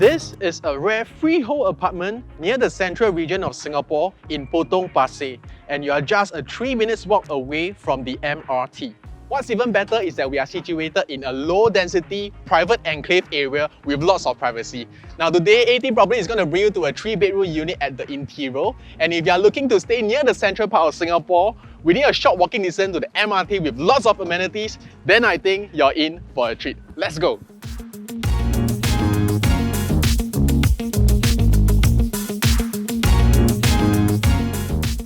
This is a rare freehold apartment near the central region of Singapore in Potong Pasir, and you are just a 3 minutes walk away from the MRT. What's even better is that we are situated in a low-density, private enclave area with lots of privacy. Now today, AT Property is going to bring you to a 3-bedroom unit at the Intero, and if you are looking to stay near the central part of Singapore, within a short walking distance to the MRT with lots of amenities, then I think you're in for a treat. Let's go!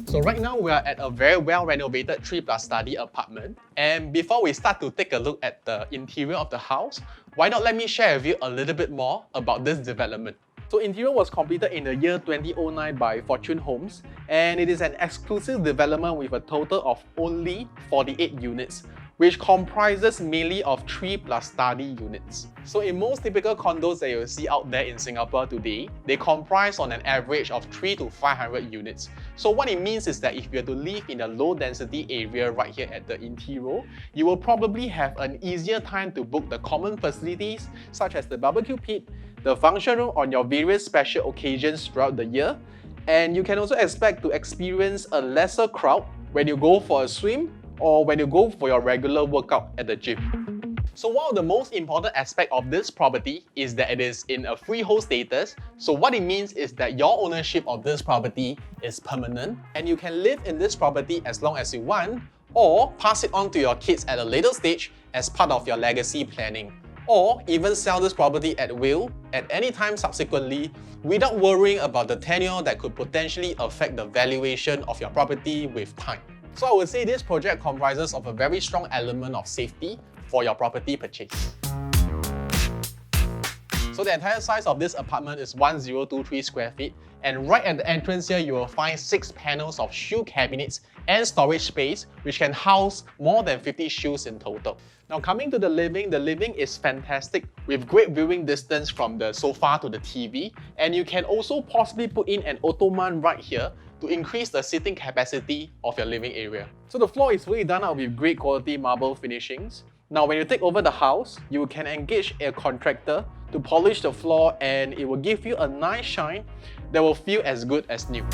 So right now we are at a very well renovated 3+ study apartment, and before we start to take a look at the interior of the house, why not let me share with you a little bit more about this development. So Intero was completed in the year 2009 by Fortune Homes, and it is an exclusive development with a total of only 48 units, which comprises mainly of 3+ study units. So in most typical condos that you'll see out there in Singapore today, they comprise on an average of 300 to 500 units. So what it means is that if you are to live in a low density area right here at the Intero, you will probably have an easier time to book the common facilities such as the barbecue pit, the function room on your various special occasions throughout the year, and you can also expect to experience a lesser crowd when you go for a swim or when you go for your regular workout at the gym. So one of the most important aspects of this property is that it is in a freehold status. So what it means is that your ownership of this property is permanent, and you can live in this property as long as you want, or pass it on to your kids at a later stage as part of your legacy planning, or even sell this property at will at any time subsequently without worrying about the tenure that could potentially affect the valuation of your property with time. So I would say this project comprises of a very strong element of safety for your property purchase. So the entire size of this apartment is 1023 square feet, and right at the entrance here you will find 6 panels of shoe cabinets and storage space which can house more than 50 shoes in total. Now coming to the living is fantastic with great viewing distance from the sofa to the TV, and you can also possibly put in an ottoman right here to increase the seating capacity of your living area. So the floor is fully done out with great quality marble finishings. Now when you take over the house, you can engage a contractor to polish the floor, and it will give you a nice shine that will feel as good as new.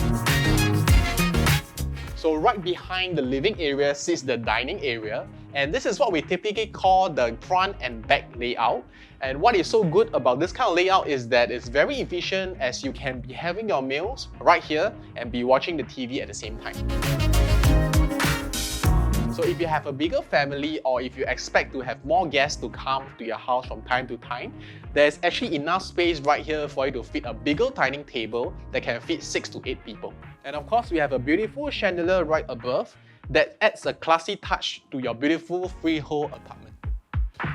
So right behind the living area sits the dining area, and this is what we typically call the front and back layout. And what is so good about this kind of layout is that it's very efficient, as you can be having your meals right here and be watching the TV at the same time. So if you have a bigger family, or if you expect to have more guests to come to your house from time to time, there's actually enough space right here for you to fit a bigger dining table that can fit 6 to 8 people. And of course, we have a beautiful chandelier right above that adds a classy touch to your beautiful freehold apartment.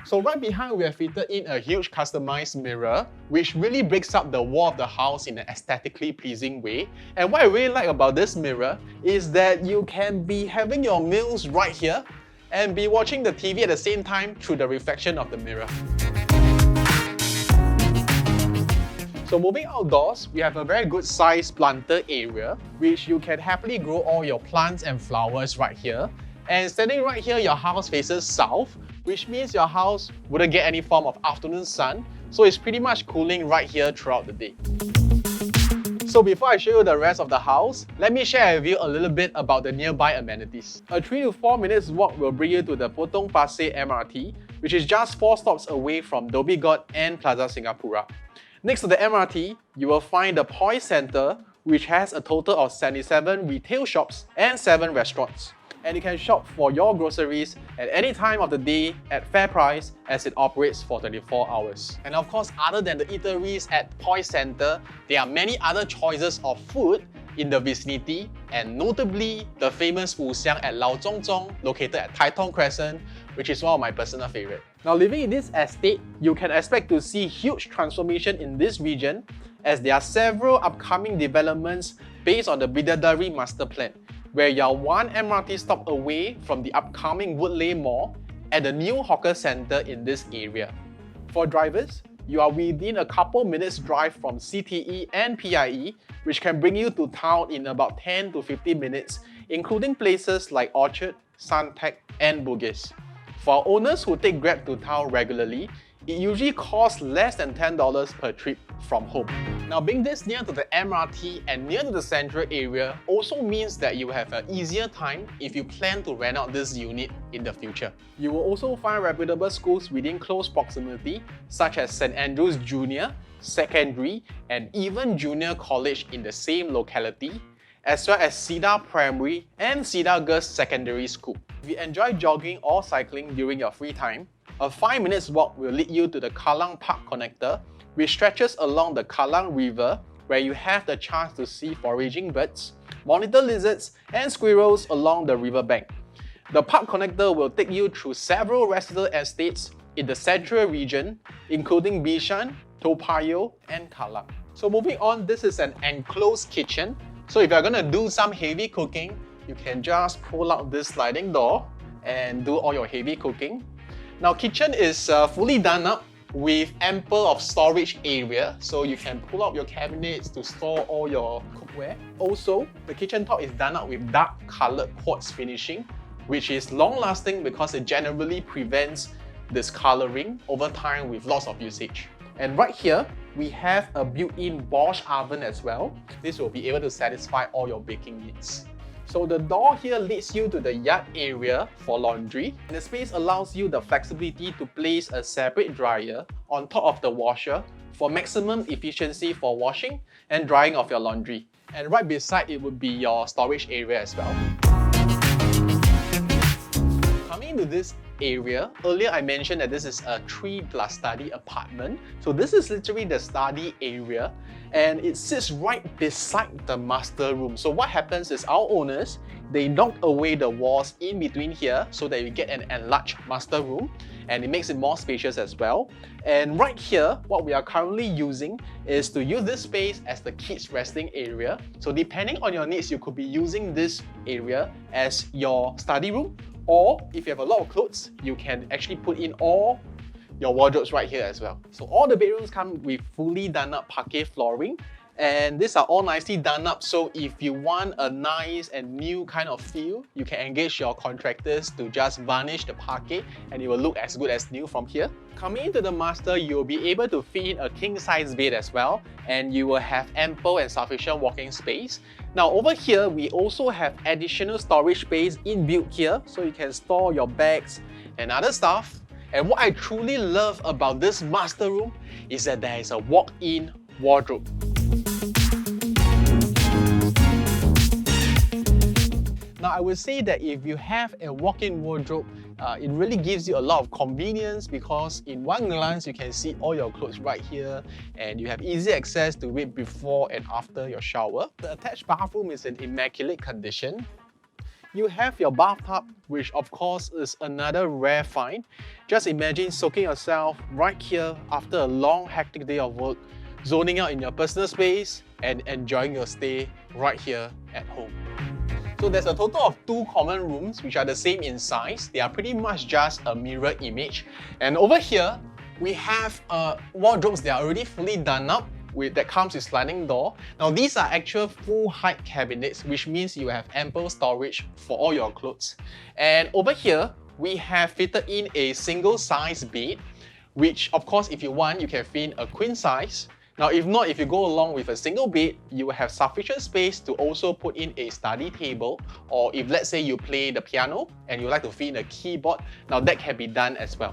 So right behind, we have fitted in a huge customized mirror, which really breaks up the wall of the house in an aesthetically pleasing way. And what I really like about this mirror is that you can be having your meals right here and be watching the TV at the same time through the reflection of the mirror. So moving outdoors, we have a very good sized planter area, which you can happily grow all your plants and flowers right here. And standing right here, your house faces south, which means your house wouldn't get any form of afternoon sun, so it's pretty much cooling right here throughout the day. So before I show you the rest of the house, let me share with you a little bit about the nearby amenities. A 3 to 4 minutes walk will bring you to the Potong Pasir MRT, which is just 4 stops away from Dhoby Ghaut and Plaza Singapura. Next to the MRT, you will find the Point Centre, which has a total of 77 retail shops and 7 restaurants. And you can shop for your groceries at any time of the day at fair price, as it operates for 24 hours. And of course, other than the eateries at Point Centre, there are many other choices of food in the vicinity, and notably the famous Wu Xiang at Lao Zong Zong, located at Tai Tong Crescent, which is one of my personal favorite. Now living in this estate, you can expect to see huge transformation in this region, as there are several upcoming developments based on the Bidadari Master Plan, where you are 1 MRT stop away from the upcoming Woodleigh Mall and the new hawker centre in this area. For drivers, you are within a couple minutes drive from CTE and PIE, which can bring you to town in about 10 to 15 minutes, including places like Orchard, Suntec and Bugis. For owners who take Grab to town regularly, it usually costs less than $10 per trip from home. Now, being this near to the MRT and near to the central area also means that you have an easier time if you plan to rent out this unit in the future. You will also find reputable schools within close proximity, such as St. Andrews Junior, Secondary, and even Junior College in the same locality, as well as Cedar Primary and Cedar Girls Secondary School. If you enjoy jogging or cycling during your free time, a 5 minutes walk will lead you to the Kallang Park Connector, which stretches along the Kallang River, where you have the chance to see foraging birds, monitor lizards, and squirrels along the riverbank. The park connector will take you through several residential estates in the central region, including Bishan, Toa Payoh, and Kallang. So moving on, this is an enclosed kitchen. So if you're gonna do some heavy cooking, you can just pull out this sliding door and do all your heavy cooking. Now, kitchen is fully done up with ample of storage area, so you can pull out your cabinets to store all your cookware. Also, the kitchen top is done up with dark colored quartz finishing, which is long lasting because it generally prevents discoloring over time with lots of usage. And right here, we have a built-in Bosch oven as well. This will be able to satisfy all your baking needs. So the door here leads you to the yard area for laundry. And the space allows you the flexibility to place a separate dryer on top of the washer for maximum efficiency for washing and drying of your laundry. And right beside it would be your storage area as well. Coming into this area, earlier I mentioned that this is a 3+ study apartment. So this is literally the study area, and it sits right beside the master room. So what happens is our owners, they knocked away the walls in between here so that you get an enlarged master room, and it makes it more spacious as well. And right here, what we are currently using is to use this space as the kids' resting area. So depending on your needs, you could be using this area as your study room, or if you have a lot of clothes, you can actually put in all your wardrobes right here as well. So all the bedrooms come with fully done up parquet flooring, and these are all nicely done up, so if you want a nice and new kind of feel, you can engage your contractors to just varnish the parquet and it will look as good as new from here. Coming into the master, you'll be able to fit in a king-size bed as well, and you will have ample and sufficient walking space. Now over here, we also have additional storage space inbuilt here, so you can store your bags and other stuff. And what I truly love about this master room is that there is a walk-in wardrobe. Now, I would say that if you have a walk-in wardrobe, it really gives you a lot of convenience, because in one glance you can see all your clothes right here, and you have easy access to it before and after your shower. The attached bathroom is in immaculate condition. You have your bathtub, which of course is another rare find. Just imagine soaking yourself right here after a long hectic day of work, zoning out in your personal space and enjoying your stay right here at home. So there's a total of 2 common rooms which are the same in size. They are pretty much just a mirror image. And over here, we have wardrobes that are already fully done up that comes with sliding door. Now these are actual full height cabinets, which means you have ample storage for all your clothes. And over here, we have fitted in a single size bed, which of course if you want, you can fit in a queen size. Now if not, if you go along with a single bed, you will have sufficient space to also put in a study table, or if let's say you play the piano and you like to fit in a keyboard, now that can be done as well.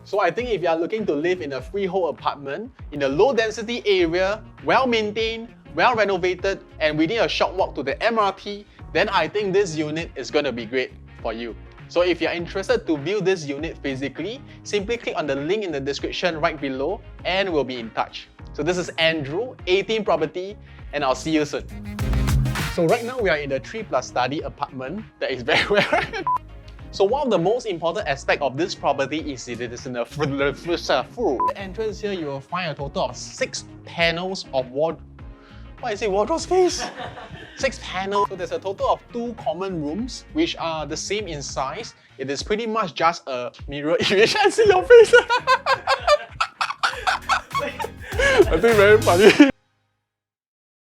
So I think if you are looking to live in a freehold apartment in a low density area, well maintained, well renovated, and within a short walk to the MRT, then I think this unit is going to be great for you. So if you're interested to view this unit physically, simply click on the link in the description right below and we'll be in touch. So this is Andrew, 18 Property, and I'll see you soon. So right now we are in the 3+ study apartment that is very rare. So one of the most important aspects of this property is that it is in the full entrance here. You will find a total of 6 panels of wardrobe space. 6 panels. So there's a total of 2 common rooms, which are the same in size. It is pretty much just a mirror image. I see your face. I think very funny.